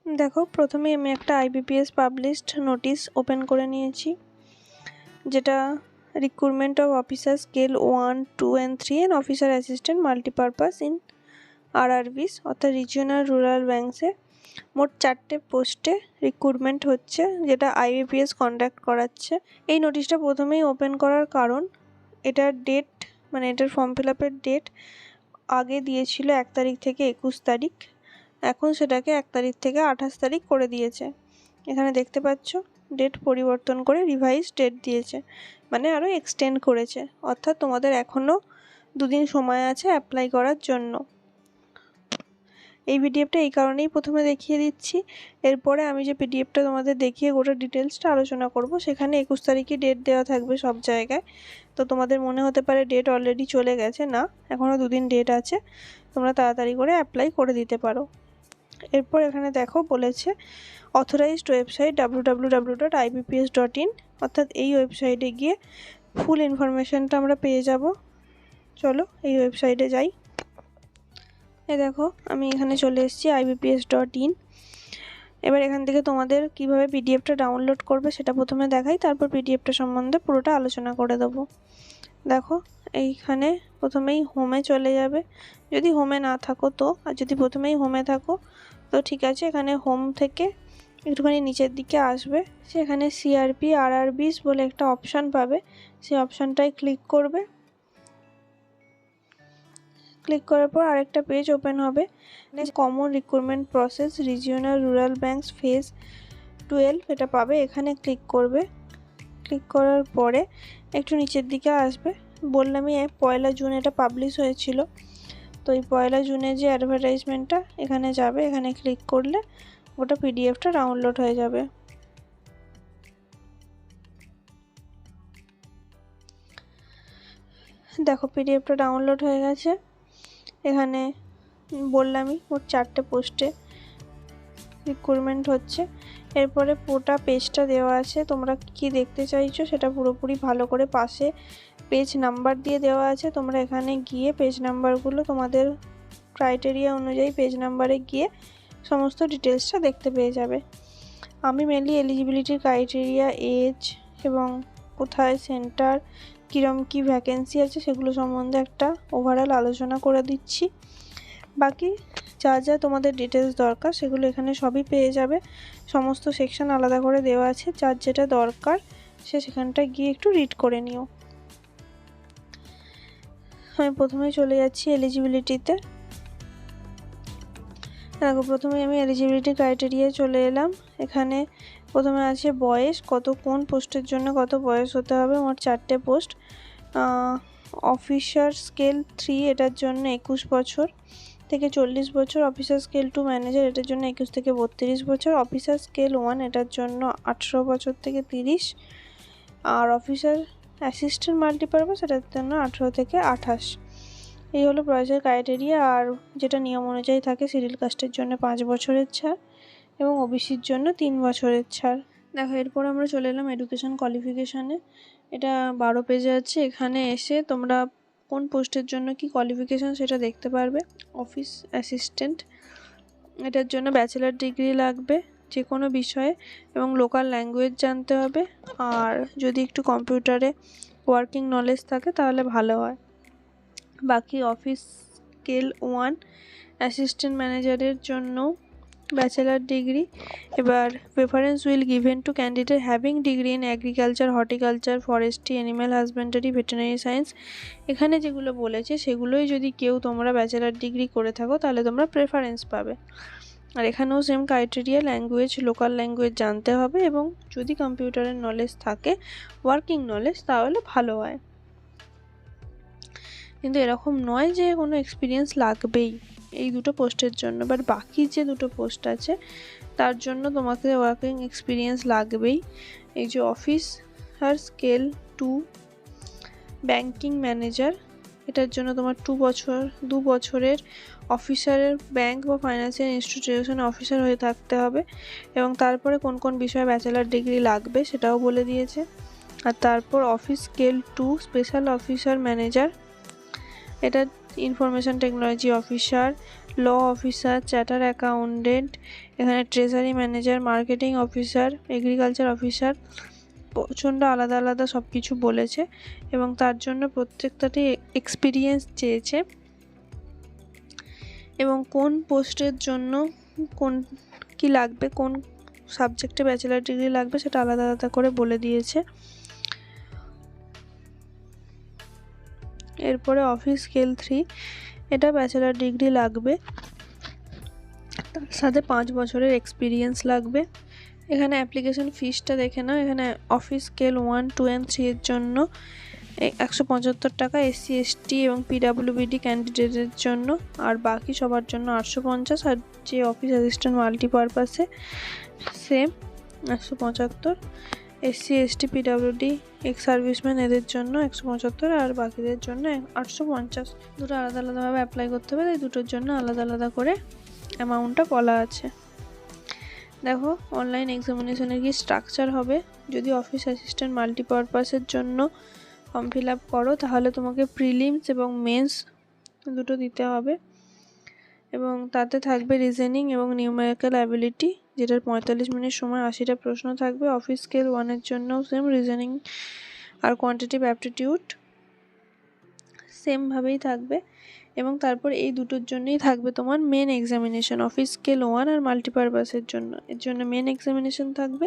দেখো প্রথমে আমি একটা IBPS পাবলিশড নোটিশ ওপেন করে নিয়েছি, যেটা recruitment of officer scale 1, 2 and 3 and officer assistant multipurpose in RRBs অর্থাৎ রিজিওনাল রুরাল ব্যাঙ্কসে মোট 4টে পোস্টে রিক্রুটমেন্ট হচ্ছে, যেটা IBPS কন্ডাক্ট করাচ্ছে। এই নোটিশটা প্রথমেই ওপেন করার কারণ এটার ডেট, মানে এটার ফর্ম ফিল আপের ডেট আগে দিয়েছিল 1 তারিখ থেকে 21 তারিখ, এখন সেটাকে 1 তারিখ থেকে 28 তারিখ করে দিয়েছে। এখানে দেখতে পাচ্ছ ডেট পরিবর্তন করে রিভাইজ ডেট দিয়েছে, মানে আরও এক্সটেন্ড করেছে, অর্থাৎ তোমাদের এখনও 2 দিন সময় আছে অ্যাপ্লাই করার জন্য। এই পিডিএফটা এই কারণেই প্রথমে দেখিয়ে দিচ্ছি, এরপরে আমি যে পিডিএফটা তোমাদের দেখিয়ে গোটা ডিটেলসটা আলোচনা করব, সেখানে 21 তারিখই ডেট দেওয়া থাকবে সব জায়গায়। তো তোমাদের মনে হতে পারে ডেট অলরেডি চলে গেছে, না, এখনও 2 দিন ডেট আছে, তোমরা তাড়াতাড়ি করে অ্যাপ্লাই করে দিতে পারো। এরপর এখানে দেখো বলেছে অথরাইজড ওয়েবসাইট www.ibps.in, অর্থাৎ এই ওয়েবসাইটে গিয়ে ফুল ইনফরমেশনটা আমরা পেয়ে যাব। চলো এই ওয়েবসাইটে যাই। দেখো আমি এখানে চলে এসেছি ibps.in। এবার এখান থেকে তোমাদের কিভাবে পিডিএফটা ডাউনলোড করবে সেটা প্রথমে দেখাই, তারপর পিডিএফটা সম্বন্ধে পুরোটা আলোচনা করে দেবো। দেখো এইখানে প্রথমেই হোমে চলে যাবে, যদি হোমে না থাকো তো, আর যদি প্রথমেই হোমে থাকো তো ঠিক আছে, এখানে হোম থেকে একটুখানি নিচের দিকে আসবে, সেখানে CRP RRBs বলে একটা অপশান পাবে, সেই অপশানটায় ক্লিক করবে। ক্লিক করার পর আরেকটা পেজ ওপেন হবে, common recruitment process regional rural banks phase 12 এটা পাবে, এখানে ক্লিক করবে। ক্লিক করার পরে একটু নিচের দিকে আসবে, বললামই 1 জুন এটা পাবলিশ হয়েছিল, তো এই 1 জুনে যে অ্যাডভার্টাইজমেন্টটা এখানে যাবে, এখানে ক্লিক করলে ওটা পিডিএফটা ডাউনলোড হয়ে যাবে। দেখো পিডিএফটা ডাউনলোড হয়ে গেছে। এখানে বললামই মোট 4টে পোস্টে রিক্রুটমেন্ট হচ্ছে। এরপরে পুরোটা পেজটা দেওয়া আছে, তোমরা কি দেখতে চাইছো সেটা পুরোপুরি ভালো করে পাশে পেজ নাম্বার দিয়ে দেওয়া আছে, তোমরা এখানে গিয়ে পেজ নাম্বারগুলো তোমাদের ক্রাইটেরিয়া অনুযায়ী পেজ নাম্বারে গিয়ে সমস্ত ডিটেলসটা দেখতে পেয়ে যাবে। আমি মেনলি এলিজিবিলিটির ক্রাইটেরিয়া, এজ এবং কোথায় সেন্টার, কীরকম কী ভ্যাকেন্সি আছে সেগুলো সম্বন্ধে একটা ওভারঅল আলোচনা করে দিচ্ছি। বাকি যা যা তোমাদের ডিটেলস দরকার সেগুলো এখানে সবই পেয়ে যাবে, সমস্ত সেকশন আলাদা করে দেওয়া আছে, যার যেটা দরকার সে সেখানটা গিয়ে একটু রিড করে নিও। আমি প্রথমে চলে যাচ্ছি এলিজিবিলিটিতে। দেখো প্রথমে আমি এলিজিবিলিটি ক্রাইটেরিয়া চলে এলাম। এখানে প্রথমে আছে বয়স, কোন পোস্টের জন্য কত বয়স হতে হবে, মোট 4টে পোস্ট। অফিসার স্কেল 3 এটার জন্য 21 বছর থেকে 40 বছর, অফিসার স্কেল 2 ম্যানেজার এটার জন্য 21 থেকে 32 বছর, অফিসার স্কেল 1 এটার জন্য 18 বছর থেকে 30, আর অফিসার অ্যাসিস্ট্যান্ট মাল্টিপারপাস এটার জন্য 18 থেকে 28। এই হলো বয়সের ক্রাইটেরিয়া। আর যেটা নিয়ম অনুযায়ী থাকে, শিডিউল কাস্টের জন্য 5 বছরের ছাড় এবং ওবিসির জন্য 3 বছরের ছাড়। দেখো এরপর আমরা চলে এলাম এডুকেশন কোয়ালিফিকেশানে, এটা 12 পেজে আছে। এখানে এসে তোমরা কোন পোস্টের জন্য কি কোয়ালিফিকেশান সেটা দেখতে পারবে। অফিস অ্যাসিস্ট্যান্ট এটার জন্য ব্যাচেলার ডিগ্রি লাগবে যে কোনো বিষয়ে এবং লোকাল ল্যাঙ্গুয়েজ জানতে হবে, আর যদি একটু কম্পিউটারে ওয়ার্কিং নলেজ থাকে তাহলে ভালো হয়। বাকি অফিস স্কেল 1 অ্যাসিস্ট্যান্ট ম্যানেজারের জন্য ব্যাচেলার ডিগ্রি। এবার preference will given to candidate having degree in agriculture, horticulture, forestry, animal husbandry, veterinary science. এখানে যেগুলো বলেছে সেগুলোই যদি কেউ তোমরা ব্যাচেলার ডিগ্রি করে থাকো তাহলে তোমরা প্রেফারেন্স পাবে। আর এখানেও same criteria, language local language জানতে হবে এবং যদি কম্পিউটারের নলেজ থাকে, ওয়ার্কিং নলেজ, তাহলে ভালো হয়। কিন্তু এরকম নয় যে কোনো এক্সপিরিয়েন্স লাগবেই এই দুটো পোস্টের জন্য, বাট বাকি যে দুটো পোস্ট আছে তার জন্য তোমাকে ওয়ার্কিং এক্সপিরিয়েন্স লাগবেই। এই যে অফিসার স্কেল 2 ব্যাংকিং ম্যানেজার এটার জন্য তোমার 2 বছরের অফিসারের ব্যাংক বা ফাইন্যান্সিয়াল ইনস্টিটিউশনে অফিসার হয়ে থাকতে হবে এবং তারপরে কোন কোন বিষয়ে ব্যাচেলার ডিগ্রি লাগবে সেটাও বলে দিয়েছে। আর তারপর office scale 2 special officer manager, এটা information technology officer, law officer, charter accountant, এখানে treasury manager, marketing officer, agriculture officer, প্রচণ্ড আলাদা আলাদা সব কিছু বলেছে এবং তার জন্য প্রত্যেকটাতে এক্সপিরিয়েন্স চেয়েছে এবং কোন পোস্টের জন্য কোন কি লাগবে, কোন সাবজেক্টে ব্যাচেলার ডিগ্রি লাগবে সেটা আলাদা আলাদা করে বলে দিয়েছে। এরপরে অফিস স্কেল 3, এটা ব্যাচেলার ডিগ্রি লাগবে, তার সাথে 5 বছরের এক্সপিরিয়েন্স লাগবে। এখানে অ্যাপ্লিকেশন ফিসটা দেখে নাও। এখানে অফিস স্কেল 1, 2 and 3 এর জন্য 175 টাকা, SC ST এবং PWBD ক্যান্ডিডেটের জন্য, আর বাকি সবার জন্য 850, আর যে অফিস অ্যাসিস্ট্যান্ট মাল্টিপারপাসে same 175, SC ST PWD ex serviceman এদের জন্য 175 আর বাকিদের জন্য 850। দুটো আলাদা আলাদাভাবে অ্যাপ্লাই করতে হবে, তাই দুটোর জন্য আলাদা আলাদা করে অ্যামাউন্টটা বলা আছে। দেখো অনলাইন এক্সামিনেশনের কি স্ট্রাকচার হবে। যদি অফিস অ্যাসিস্ট্যান্ট মাল্টিপারপাসের জন্য ফর্ম ফিল আপ করো তাহলে তোমাকে প্রিলিমস এবং মেন্স দুটো দিতে হবে এবং তাতে থাকবে রিজনিং এবং নিউমেরিক্যাল অ্যাবিলিটি, যেটার 45 মিনিট সময় 80টা প্রশ্ন থাকবে। অফিস স্কেল 1 এর জন্যও সেম রিজনিং আর কোয়ান্টিটিভ অ্যাপটিটিউড সেমভাবেই থাকবে এবং তারপর এই দুটোর জন্যই থাকবে তোমার মেন এক্সামিনেশন, অফিস স্কেল 1 আর মাল্টিপারপাসের জন্য। এর জন্য মেন এক্সামিনেশন থাকবে,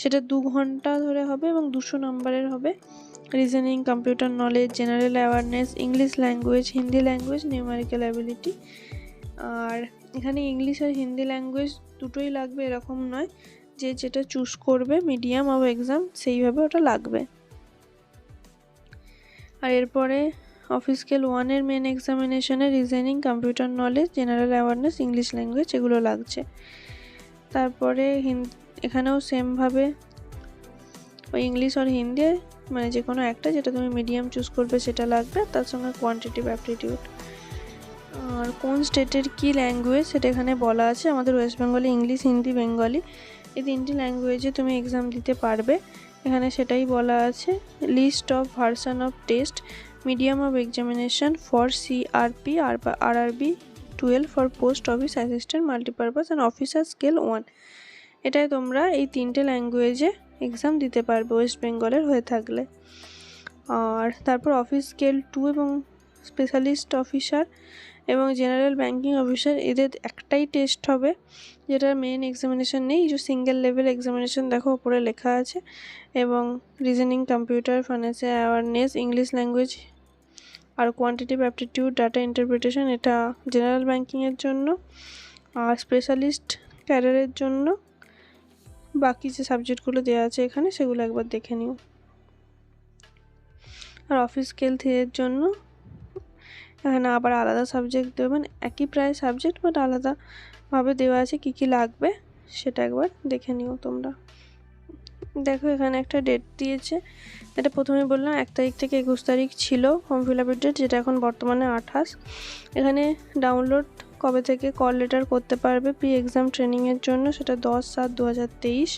সেটা 2 ঘন্টা ধরে হবে এবং 200 নম্বরের হবে। Reasoning, computer knowledge, general awareness, English language, Hindi language, numerical ability. আর এখানে ইংলিশ আর হিন্দি ল্যাঙ্গুয়েজ দুটোই লাগবে এরকম নয়, যে যেটা চুজ করবে মিডিয়াম অফ এক্সাম সেইভাবে ওটা লাগবে। আর এরপরে অফিস স্কেল 1 এর মেন এক্সামিনেশনে reasoning, computer knowledge, general awareness, English language এগুলো লাগছে। তারপরে এখানেও সেমভাবে ওই ইংলিশ আর হিন্দি মানে যে কোনো একটা, যেটা তুমি মিডিয়াম চুজ করবে সেটা লাগবে, তার সঙ্গে কোয়ান্টিটিভ অ্যাপটিটিউড। আর কোন স্টেটের কী ল্যাঙ্গুয়েজ সেটা এখানে বলা আছে। আমাদের ওয়েস্ট বেঙ্গলে ইংলিশ, হিন্দি, বেঙ্গলি এই 3টি ল্যাঙ্গুয়েজে তুমি এক্সাম দিতে পারবে, এখানে সেটাই বলা আছে। List of version of test, medium of examination for CRP আর RRB 12 for post office assistant multipurpose and officer scale 1। এটাই তোমরা এই 3টে ল্যাঙ্গুয়েজে এক্সাম দিতে পারবে ওয়েস্ট বেঙ্গলের হয়ে থাকলে। আর তারপর অফিস স্কেল 2 এবং স্পেশালিস্ট অফিসার এবং জেনারেল ব্যাঙ্কিং অফিসার এদের একটাই টেস্ট হবে, যেটার মেন এক্সামিনেশন নেই, যে সিঙ্গেল লেভেল এক্সামিনেশন দেখো ওপরে লেখা আছে। এবং reasoning, computer, financial awareness, English language আর কোয়ান্টিটিভ অ্যাপটিটিউড, ডাটা ইন্টারপ্রিটেশন এটা জেনারেল ব্যাঙ্কিংয়ের জন্য। আর স্পেশালিস্ট ক্যাডারের জন্য বাকি যে সাবজেক্টগুলো দেওয়া আছে এখানে সেগুলো একবার দেখে নিও। আর অফিস স্কেল 3 এর জন্য এখানে আবার আলাদা সাবজেক্ট দেবেন, একই প্রায় সাবজেক্ট বাট আলাদাভাবে দেওয়া আছে কী কী লাগবে সেটা একবার দেখে নিও তোমরা। দেখো এখানে একটা ডেট দিয়েছে, এটা প্রথমে বললাম 1 তারিখ থেকে 21 তারিখ ছিল ফর্ম ফিল আপের ডেট, যেটা এখন বর্তমানে 28। এখানে ডাউনলোড কবে থেকে কল লেটার করতে পারবে প্রি এক্সাম ট্রেনিংয়ের জন্য, সেটা 10/7/2023।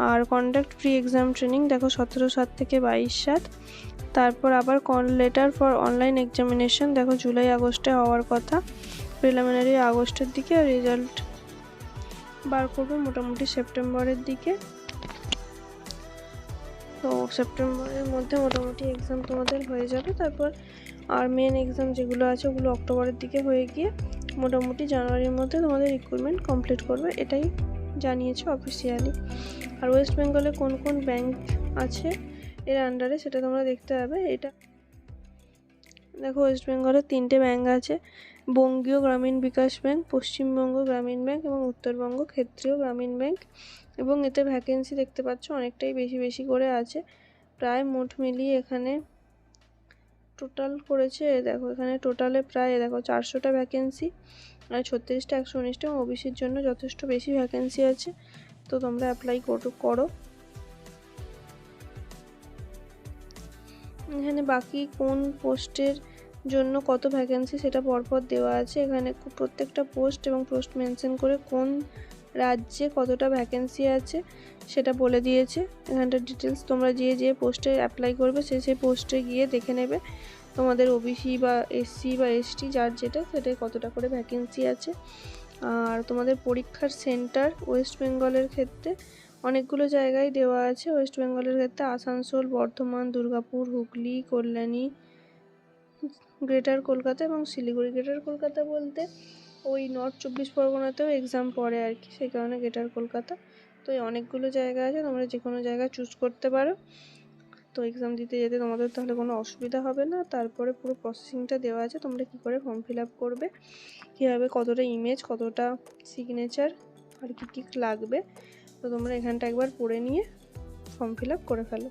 আর কন্ডাক্ট প্রি এক্সাম ট্রেনিং দেখো 17/7 থেকে 22/7। তারপর আবার call letter for online examination দেখো জুলাই-আগস্টে হওয়ার কথা, প্রিলিমিনারি আগস্টের দিকে, আর রেজাল্ট বার করবে মোটামুটি সেপ্টেম্বরের দিকে। তো সেপ্টেম্বরের মধ্যে মোটামুটি এক্সাম তোমাদের হয়ে যাবে। তারপর আর মেন এক্সাম যেগুলো আছে ওগুলো অক্টোবরের দিকে হয়ে গিয়ে মোটামুটি জানুয়ারির মধ্যে তোমাদের রিক্রুটমেন্ট কমপ্লিট করবে, এটাই জানিয়েছে অফিসিয়ালি। আর ওয়েস্ট বেঙ্গলে কোন কোন ব্যাংক আছে এর আন্ডারে সেটা তোমরা দেখতে পাবে। এটা দেখো ওয়েস্ট বেঙ্গলে 3টে ব্যাংক আছে, বঙ্গীয় গ্রামীণ বিকাশ ব্যাংক, পশ্চিমবঙ্গ গ্রামীণ ব্যাংক এবং উত্তরবঙ্গ ক্ষেত্রীয় গ্রামীণ ব্যাংক। এবং এতে ভ্যাকেন্সি দেখতে পাচ্ছ অনেকটাই বেশি করে আছে, প্রায় মোট মিলিয়ে এখানে টোটাল করেছে দেখো, এখানে টোটালে প্রায় দেখো 400টা ভ্যাকেন্সি, আর 36টা 119টা এবং ওবিসির জন্য যথেষ্ট বেশি ভ্যাকেন্সি আছে। তো তোমরা অ্যাপ্লাই করো। এখানে বাকি কোন পোস্টের জন্য কত ভ্যাকেন্সি সেটা পরপর দেওয়া আছে, এখানে প্রত্যেকটা পোস্ট এবং পোস্ট মেনশন করে কোন রাজ্যে কতটা ভ্যাকেন্সি আছে সেটা বলে দিয়েছে। এখানটা ডিটেলস তোমরা যে পোস্টে অ্যাপ্লাই করবে সেই পোস্টে গিয়ে দেখে নেবে। তোমাদের ওবিসি বা এসসি বা এসটি যার যেটা সেটাই কতটা করে ভ্যাকেন্সি আছে। আর তোমাদের পরীক্ষার সেন্টার ওয়েস্ট বেঙ্গলের ক্ষেত্রে অনেকগুলো জায়গায় দেওয়া আছে। ওয়েস্ট বেঙ্গলের ক্ষেত্রে আসানসোল, বর্ধমান, দুর্গাপুর, হুগলি, কল্যাণী, গ্রেটার কলকাতা এবং শিলিগুড়ি। গ্রেটার কলকাতা বলতে ওই নর্থ 24 পরগনাতেও এক্সাম পড়ে আর কি, সেই কারণে গ্রেটার কলকাতা। তো এই অনেকগুলো জায়গা আছে, তোমরা যে কোনো জায়গা চুজ করতে পারো। তো এক্সাম দিতে যেতে তোমাদের তাহলে কোনো অসুবিধা হবে না। তারপরে পুরো প্রসেসিংটা দেওয়া আছে, তোমরা কী করে ফর্ম ফিল আপ করবে, কীভাবে কতটা ইমেজ, কতটা সিগনেচার আর কী কী লাগবে, তো তোমরা এখানটা একবার পড়ে নিয়ে ফর্ম ফিল আপ করে ফেলো।